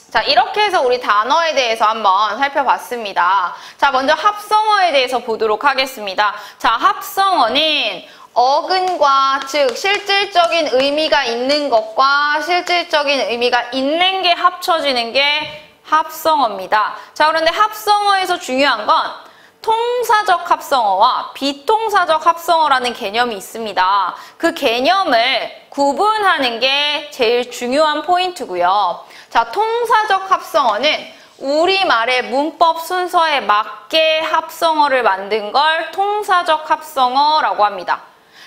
자, 이렇게 해서 우리 단어에 대해서 한번 살펴봤습니다. 자, 먼저 합성어에 대해서 보도록 하겠습니다. 자, 합성어는 어근과, 즉 실질적인 의미가 있는 것과 실질적인 의미가 있는 게 합쳐지는 게 합성어입니다. 자, 그런데 합성어에서 중요한 건 통사적 합성어와 비통사적 합성어라는 개념이 있습니다. 그 개념을 구분하는 게 제일 중요한 포인트고요. 자, 통사적 합성어는 우리말의 문법 순서에 맞게 합성어를 만든 걸 통사적 합성어라고 합니다.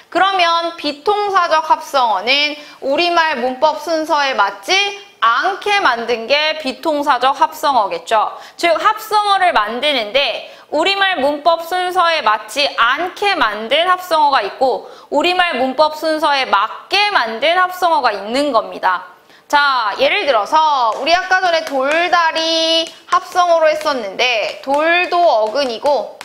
그러면 비통사적 합성어는 우리말 문법 순서에 맞지 않게 만든 게 비통사적 합성어겠죠. 즉, 합성어를 만드는데 우리말 문법 순서에 맞지 않게 만든 합성어가 있고 우리말 문법 순서에 맞게 만든 합성어가 있는 겁니다. 자, 예를 들어서 우리 아까 전에 돌다리 합성어로 했었는데 돌도 어근이고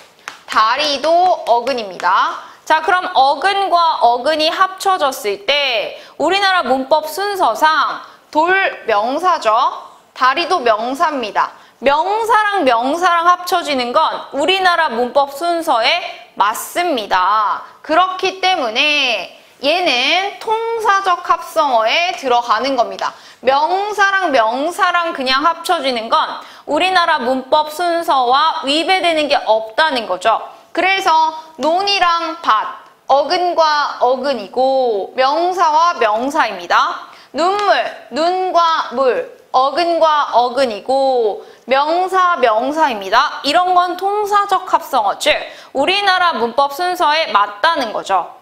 다리도 어근입니다. 자, 그럼 어근과 어근이 합쳐졌을 때 우리나라 문법 순서상 돌 명사죠. 다리도 명사입니다. 명사랑 명사랑 합쳐지는 건 우리나라 문법 순서에 맞습니다. 그렇기 때문에 얘는 통사적 합성어에 들어가는 겁니다. 명사랑 명사랑 그냥 합쳐지는 건 우리나라 문법 순서와 위배되는 게 없다는 거죠. 그래서 논이랑 밭, 어근과 어근이고 명사와 명사입니다. 눈물, 눈과 물, 어근과 어근이고 명사, 명사입니다. 이런 건 통사적 합성어, 즉 우리나라 문법 순서에 맞다는 거죠.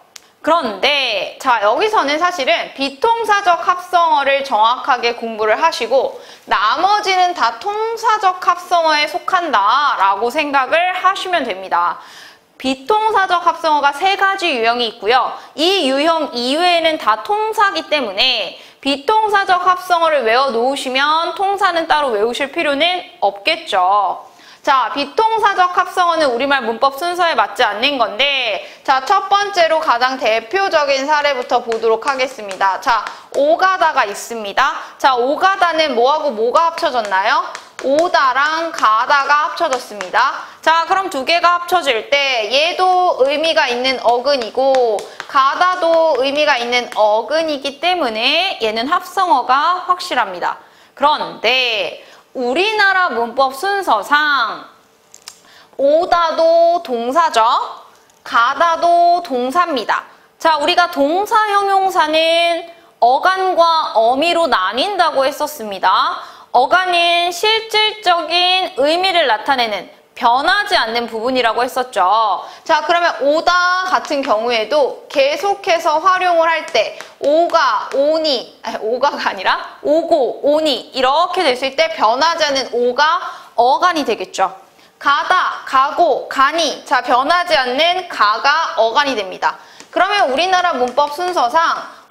그런데 자, 여기서는 사실은 비통사적 합성어를 정확하게 공부를 하시고 나머지는 다 통사적 합성어에 속한다라고 생각을 하시면 됩니다. 비통사적 합성어가 3가지 유형이 있고요. 이 유형 이외에는 다 통사기 때문에 비통사적 합성어를 외워놓으시면 통사는 따로 외우실 필요는 없겠죠. 자, 비통사적 합성어는 우리말 문법 순서에 맞지 않는 건데 자, 첫 번째로 가장 대표적인 사례부터 보도록 하겠습니다. 자, 오가다가 있습니다. 자, 오가다는 뭐하고 뭐가 합쳐졌나요? 오다랑 가다가 합쳐졌습니다. 자, 그럼 두 개가 합쳐질 때 얘도 의미가 있는 어근이고 가다도 의미가 있는 어근이기 때문에 얘는 합성어가 확실합니다. 그런데 우리나라 문법 순서상 오다도 동사죠. 가다도 동사입니다. 자, 우리가 동사 형용사는 어간과 어미로 나뉜다고 했었습니다. 어간은 실질적인 의미를 나타내는 변하지 않는 부분이라고 했었죠. 자, 그러면 오다 같은 경우에도 계속해서 활용을 할 때 오가, 오니, 오가가 아니라 오고, 오니 이렇게 됐을 때 변하지 않는 오가 어간이 되겠죠. 가다, 가고, 가니 자, 변하지 않는 가가 어간이 됩니다. 그러면 우리나라 문법 순서상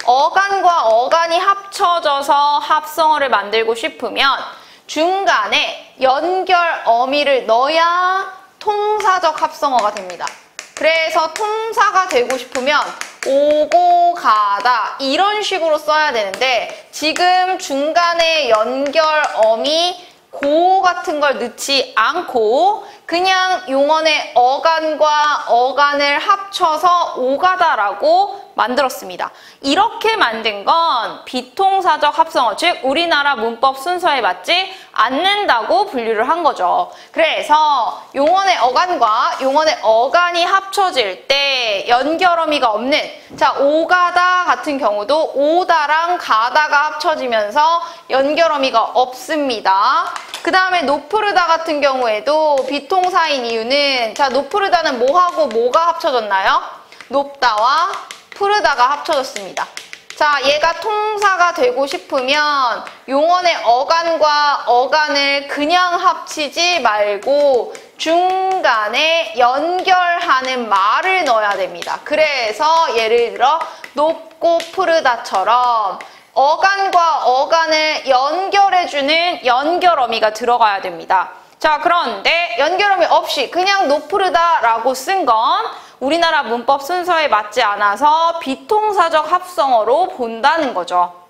어간과 어간이 합쳐져서 합성어를 만들고 싶으면 중간에 연결 어미를 넣어야 통사적 합성어가 됩니다. 그래서 통사가 되고 싶으면 오고 가다 이런 식으로 써야 되는데 지금 중간에 연결 어미 고 같은 걸 넣지 않고 그냥 용언의 어간과 어간을 합쳐서 오가다라고 만들었습니다. 이렇게 만든 건 비통사적 합성어, 즉 우리나라 문법 순서에 맞지 않는다고 분류를 한 거죠. 그래서 용언의 어간과 용언의 어간이 합쳐질 때 연결어미가 없는 자, 오가다 같은 경우도 오다랑 가다가 합쳐지면서 연결어미가 없습니다. 그 다음에 노프르다 같은 경우에도 비통사인 이유는 자, 노프르다는 뭐하고 뭐가 합쳐졌나요? 높다와 푸르다가 합쳐졌습니다. 자, 얘가 통사가 되고 싶으면 용언의 어간과 어간을 그냥 합치지 말고 중간에 연결하는 말을 넣어야 됩니다. 그래서 예를 들어 높고 푸르다처럼 어간과 어간을 연결해주는 연결어미가 들어가야 됩니다. 자, 그런데 연결어미 없이 그냥 노프르다라고 쓴 건 우리나라 문법 순서에 맞지 않아서 비통사적 합성어로 본다는 거죠.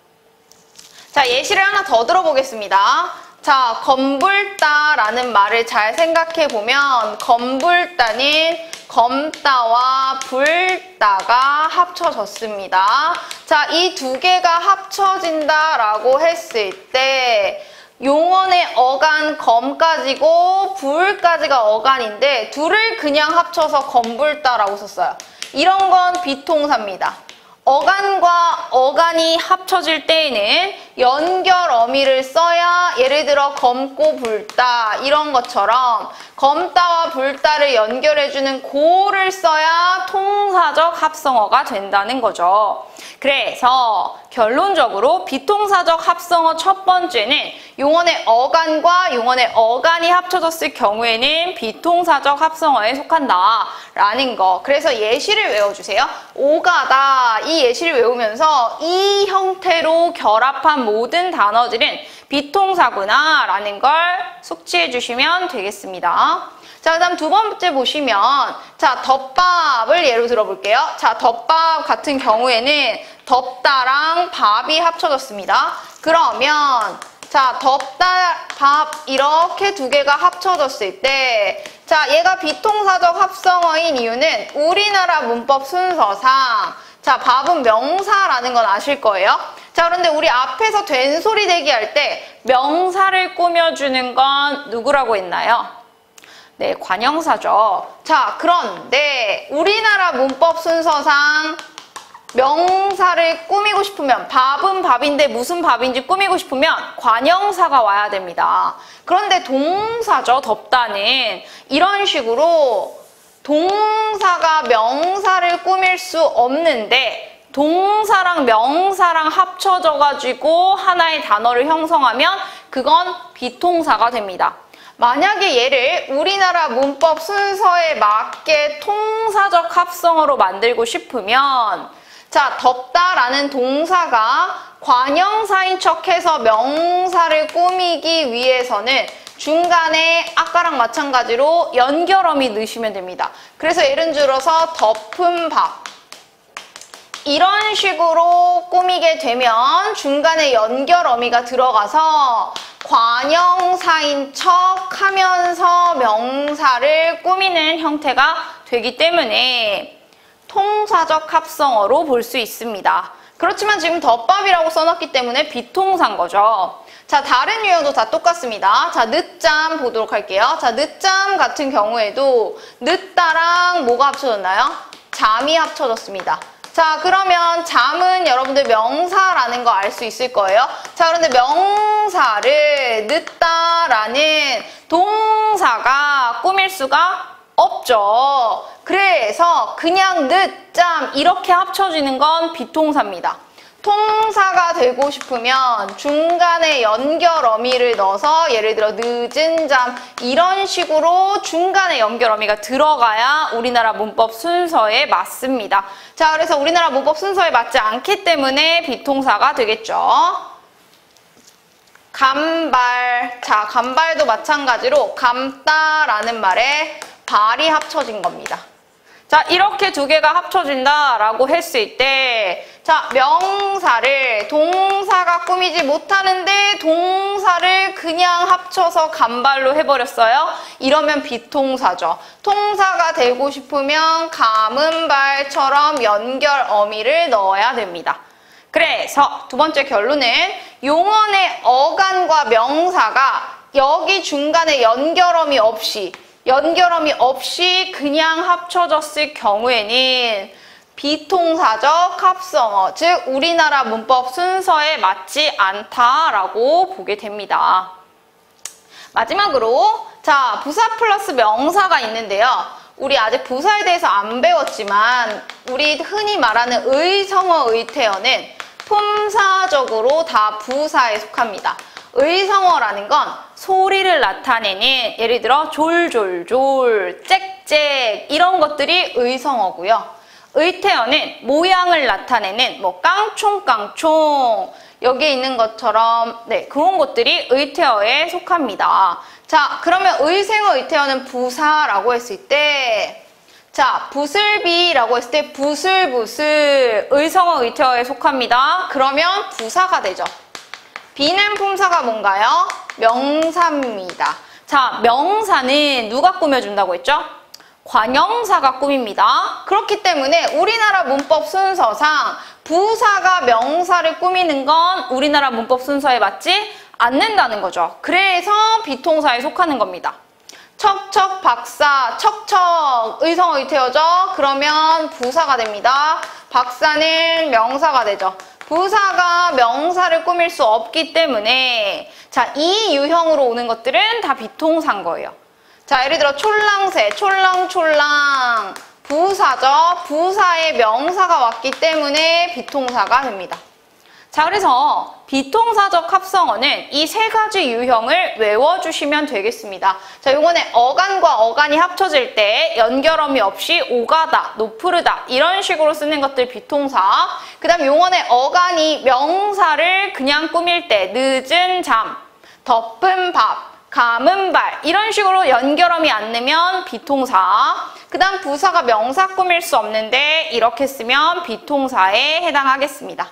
자, 예시를 하나 더 들어보겠습니다. 자, 검불다라는 말을 잘 생각해 보면 검불다는 검다와 불다가 합쳐졌습니다. 자, 이 두 개가 합쳐진다라고 했을 때 용언의 어간 검까지고 불까지가 어간인데 둘을 그냥 합쳐서 검불다라고 썼어요. 이런 건 비통사입니다. 어간과 어간이 합쳐질 때에는 연결 어미를 써야 예를 들어 검고 불다 이런 것처럼 검다와 불다를 연결해주는 고를 써야 통사적 합성어가 된다는 거죠. 그래서 결론적으로 비통사적 합성어 첫 번째는 용언의 어간과 용언의 어간이 합쳐졌을 경우에는 비통사적 합성어에 속한다라는 거. 그래서 예시를 외워주세요. 오가다 이 예시를 외우면서 이 형태로 결합한 모든 단어들은 비통사구나 라는 걸 숙지해 주시면 되겠습니다. 자, 그 다음 두 번째 보시면 자, 덮밥을 예로 들어볼게요. 자, 덮밥 같은 경우에는 덮다랑 밥이 합쳐졌습니다. 그러면 자, 덮다, 밥 이렇게 두 개가 합쳐졌을 때 자, 얘가 비통사적 합성어인 이유는 우리나라 문법 순서상 자, 밥은 명사라는 건 아실 거예요. 자, 그런데 우리 앞에서 된소리 대기 할 때 명사를 꾸며주는 건 누구라고 했나요? 네, 관형사죠. 자, 그런데 우리나라 문법 순서상 명사를 꾸미고 싶으면 밥은 밥인데 무슨 밥인지 꾸미고 싶으면 관형사가 와야 됩니다. 그런데 동사죠, 덮다는. 이런 식으로 동사가 명사를 꾸밀 수 없는데 동사랑 명사랑 합쳐져가지고 하나의 단어를 형성하면 그건 비통사가 됩니다. 만약에 얘를 우리나라 문법 순서에 맞게 통사적 합성어로 만들고 싶으면 자, 덮다라는 동사가 관형사인 척해서 명사를 꾸미기 위해서는 중간에 아까랑 마찬가지로 연결어미 넣으시면 됩니다. 그래서 예를 들어서 덮은 밥 이런 식으로 꾸미게 되면 중간에 연결어미가 들어가서 관형사인 척 하면서 명사를 꾸미는 형태가 되기 때문에 통사적 합성어로 볼 수 있습니다. 그렇지만 지금 덮밥이라고 써놨기 때문에 비통사인 거죠. 자, 다른 유형도 다 똑같습니다. 자, 늦잠 보도록 할게요. 자, 늦잠 같은 경우에도 늦다랑 뭐가 합쳐졌나요? 잠이 합쳐졌습니다. 자, 그러면 잠은 여러분들 명사라는 거 알 수 있을 거예요. 자, 그런데 명사를 늦다라는 동사가 꾸밀 수가 없죠. 그래서 그냥 늦잠 이렇게 합쳐지는 건 비통사입니다. 통사가 되고 싶으면 중간에 연결어미를 넣어서 예를 들어 늦은 잠 이런 식으로 중간에 연결어미가 들어가야 우리나라 문법 순서에 맞습니다. 자, 그래서 우리나라 문법 순서에 맞지 않기 때문에 비통사가 되겠죠. 감발. 자, 감발도 마찬가지로 감다라는 말에 발이 합쳐진 겁니다. 자, 이렇게 두 개가 합쳐진다라고 했을 때 자, 명사를 동사가 꾸미지 못하는데 동사를 그냥 합쳐서 감발로 해버렸어요. 이러면 비통사죠. 통사가 되고 싶으면 감은발처럼 연결 어미를 넣어야 됩니다. 그래서 두 번째 결론은 용언의 어간과 명사가 여기 중간에 연결어미 없이 그냥 합쳐졌을 경우에는 비통사적 합성어, 즉 우리나라 문법 순서에 맞지 않다라고 보게 됩니다. 마지막으로 자, 부사 플러스 명사가 있는데요. 우리 아직 부사에 대해서 안 배웠지만 우리 흔히 말하는 의성어, 의태어는 품사적으로 다 부사에 속합니다. 의성어라는 건 소리를 나타내는 예를 들어 졸졸졸, 짹짹 이런 것들이 의성어고요. 의태어는 모양을 나타내는 뭐 깡총깡총 여기에 있는 것처럼 네, 그런 것들이 의태어에 속합니다. 자, 그러면 의생어 의태어는 부사라고 했을 때 자, 부슬비라고 했을 때 부슬부슬 의성어 의태어에 속합니다. 그러면 부사가 되죠. 비는 품사가 뭔가요? 명사입니다. 자, 명사는 누가 꾸며준다고 했죠? 관형사가 꾸밉니다. 그렇기 때문에 우리나라 문법 순서상 부사가 명사를 꾸미는 건 우리나라 문법 순서에 맞지 않는다는 거죠. 그래서 비동사에 속하는 겁니다. 척척 박사, 척척 의성어 유태어죠? 그러면 부사가 됩니다. 박사는 명사가 되죠. 부사가 명사를 꾸밀 수 없기 때문에 자, 이 유형으로 오는 것들은 다 비동사인 거예요. 자, 예를 들어 촐랑새, 촐랑촐랑 부사죠. 부사에 명사가 왔기 때문에 비동사가 됩니다. 자, 그래서 비동사적 합성어는 이 세 가지 유형을 외워주시면 되겠습니다. 자, 요번에 어간과 어간이 합쳐질 때 연결어미 없이 오가다, 노푸르다 이런 식으로 쓰는 것들 비동사. 그 다음 요번에 어간이 명사를 그냥 꾸밀 때 늦은 잠, 덮은 밥, 감은 발 이런 식으로 연결어미 안 넣으면 비동사. 그 다음 부사가 명사 꾸밀 수 없는데 이렇게 쓰면 비동사에 해당하겠습니다.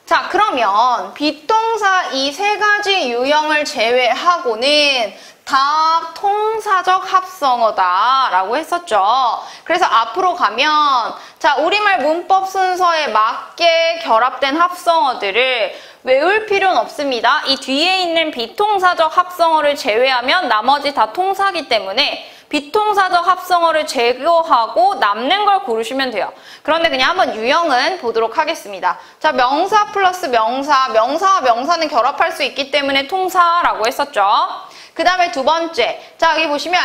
자, 그러면 비동사 이 세 가지 유형을 제외하고는 다 통사적 합성어다라고 했었죠. 그래서 앞으로 가면 자, 우리말 문법 순서에 맞게 결합된 합성어들을 외울 필요는 없습니다. 이 뒤에 있는 비통사적 합성어를 제외하면 나머지 다 통사기 때문에 비통사적 합성어를 제거하고 남는 걸 고르시면 돼요. 그런데 그냥 한번 유형은 보도록 하겠습니다. 자, 명사 플러스 명사, 명사와 명사는 결합할 수 있기 때문에 통사라고 했었죠. 그 다음에 두 번째, 자, 여기 보시면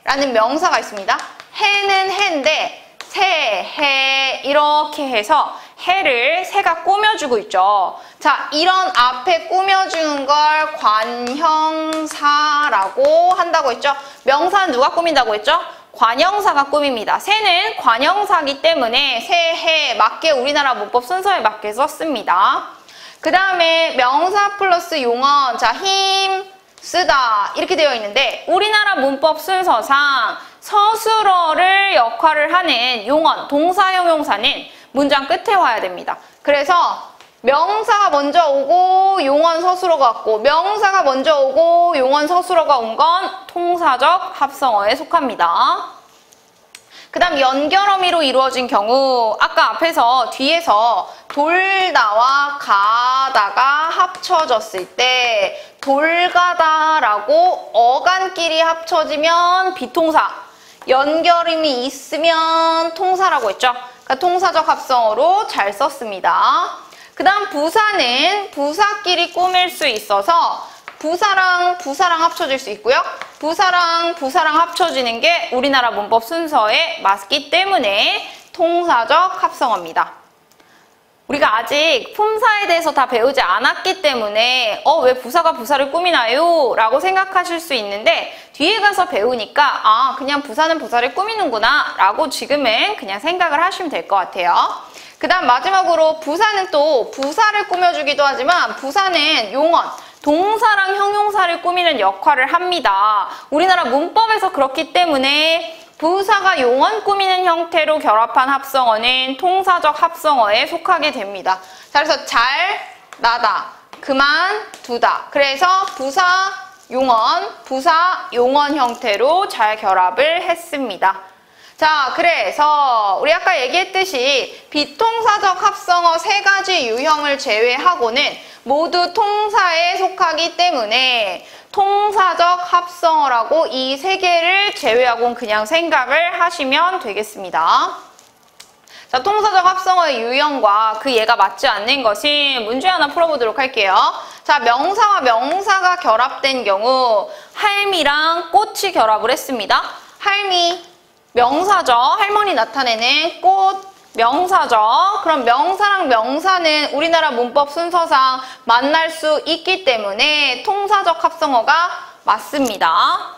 해라는 명사가 있습니다. 해는 해인데 새, 해 이렇게 해서 해를 새가 꾸며주고 있죠. 자, 이런 앞에 꾸며주는 걸 관형사라고 한다고 했죠. 명사는 누가 꾸민다고 했죠? 관형사가 꾸밉니다. 새는 관형사기 때문에 새, 해 맞게 우리나라 문법 순서에 맞게 썼습니다. 그 다음에 명사 플러스 용언, 자, 힘, 쓰다 이렇게 되어 있는데 우리나라 문법 순서상 서술어를 역할을 하는 용언, 동사형용사는 문장 끝에 와야 됩니다. 그래서 명사가 먼저 오고 용언 서술어가 왔고 명사가 먼저 오고 용언 서술어가 온 건 통사적 합성어에 속합니다. 그 다음 연결어미로 이루어진 경우 아까 앞에서 뒤에서 돌다와 가다가 합쳐졌을 때 돌가다라고 어간끼리 합쳐지면 비통사, 연결음이 있으면 통사라고 했죠. 그러니까 통사적 합성어로 잘 썼습니다. 그 다음 부사는 부사끼리 꾸밀 수 있어서 부사랑 합쳐질 수 있고요. 부사랑 합쳐지는 게 우리나라 문법 순서에 맞기 때문에 통사적 합성어입니다. 우리가 아직 품사에 대해서 다 배우지 않았기 때문에 왜 부사가 부사를 꾸미나요? 라고 생각하실 수 있는데 뒤에 가서 배우니까 그냥 부사는 부사를 꾸미는구나 라고 지금은 그냥 생각을 하시면 될 것 같아요. 그 다음 마지막으로 부사는 또 부사를 꾸며주기도 하지만 부사는 용언, 동사랑 형용사를 꾸미는 역할을 합니다. 우리나라 문법에서 그렇기 때문에 부사가 용언 꾸미는 형태로 결합한 합성어는 통사적 합성어에 속하게 됩니다. 자, 그래서 잘, 나다, 그만, 두다. 그래서 부사, 용언 형태로 잘 결합을 했습니다. 자, 그래서 우리 아까 얘기했듯이 비통사적 합성어 세 가지 유형을 제외하고는 모두 통사에 속하기 때문에 통사적 합성어라고 이 세 개를 제외하고는 그냥 생각을 하시면 되겠습니다. 자, 통사적 합성어의 유형과 그 예가 맞지 않는 것이 문제 하나 풀어보도록 할게요. 자, 명사와 명사가 결합된 경우 할미랑 꽃이 결합을 했습니다. 할미 명사죠. 할머니 나타내는 꽃 명사죠. 그럼 명사랑 명사는 우리나라 문법 순서상 만날 수 있기 때문에 통사적 합성어가 맞습니다.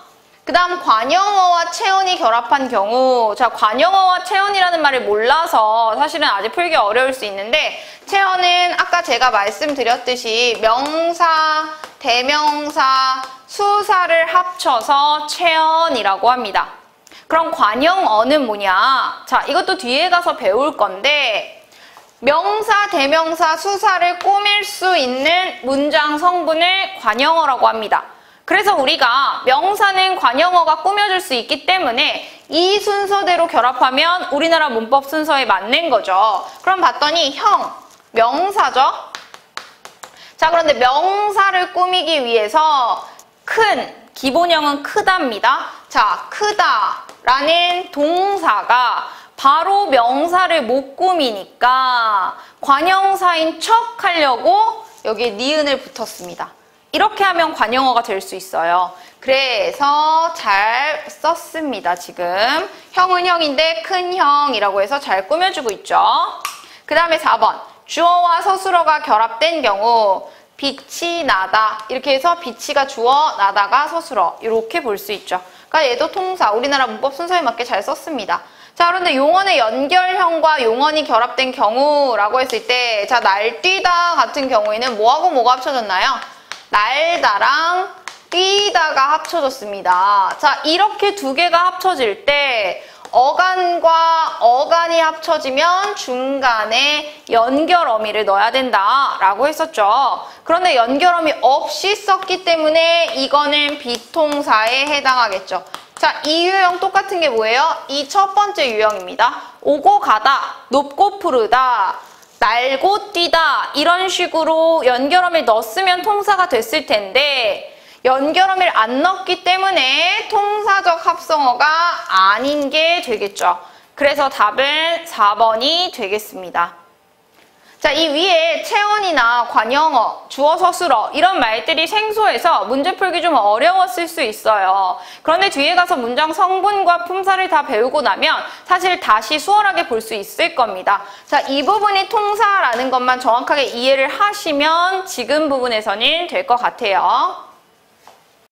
그 다음 관형어와 체언이 결합한 경우 자, 관형어와 체언이라는 말을 몰라서 사실은 아직 풀기 어려울 수 있는데 체언은 아까 제가 말씀드렸듯이 명사, 대명사, 수사를 합쳐서 체언이라고 합니다. 그럼 관형어는 뭐냐? 자, 이것도 뒤에 가서 배울 건데 명사, 대명사, 수사를 꾸밀 수 있는 문장 성분을 관형어라고 합니다. 그래서 우리가 명사는 관형어가 꾸며줄 수 있기 때문에 이 순서대로 결합하면 우리나라 문법 순서에 맞는 거죠. 그럼 봤더니 형, 명사죠? 자, 그런데 명사를 꾸미기 위해서 큰, 기본형은 크다입니다. 자, 크다라는 동사가 바로 명사를 못 꾸미니까 관형사인 척 하려고 여기에 니은을 붙였습니다. 이렇게 하면 관형어가 될 수 있어요. 그래서 잘 썼습니다, 지금. 형은 형인데 큰 형이라고 해서 잘 꾸며주고 있죠. 그 다음에 4번. 주어와 서술어가 결합된 경우 빛이 나다. 이렇게 해서 빛이가 주어, 나다가 서술어. 이렇게 볼 수 있죠. 그러니까 얘도 통사, 우리나라 문법 순서에 맞게 잘 썼습니다. 자, 그런데 용언의 연결형과 용언이 결합된 경우라고 했을 때, 자, 날뛰다 같은 경우에는 뭐하고 뭐가 합쳐졌나요? 날다랑 뛰다가 합쳐졌습니다. 자, 이렇게 두 개가 합쳐질 때 어간과 어간이 합쳐지면 중간에 연결어미를 넣어야 된다라고 했었죠. 그런데 연결어미 없이 썼기 때문에 이거는 비통사에 해당하겠죠. 자, 이 유형 똑같은 게 뭐예요? 이 첫 번째 유형입니다. 오고 가다, 높고 푸르다, 날고 뛰다 이런 식으로 연결어미를 넣었으면 통사가 됐을 텐데 연결어미를 안 넣었기 때문에 통사적 합성어가 아닌 게 되겠죠. 그래서 답은 4번이 되겠습니다. 자, 이 위에 체언이나 관형어, 주어, 서술어 이런 말들이 생소해서 문제 풀기 좀 어려웠을 수 있어요. 그런데 뒤에 가서 문장 성분과 품사를 다 배우고 나면 사실 다시 수월하게 볼 수 있을 겁니다. 자, 이 부분이 통사라는 것만 정확하게 이해를 하시면 지금 부분에서는 될 것 같아요.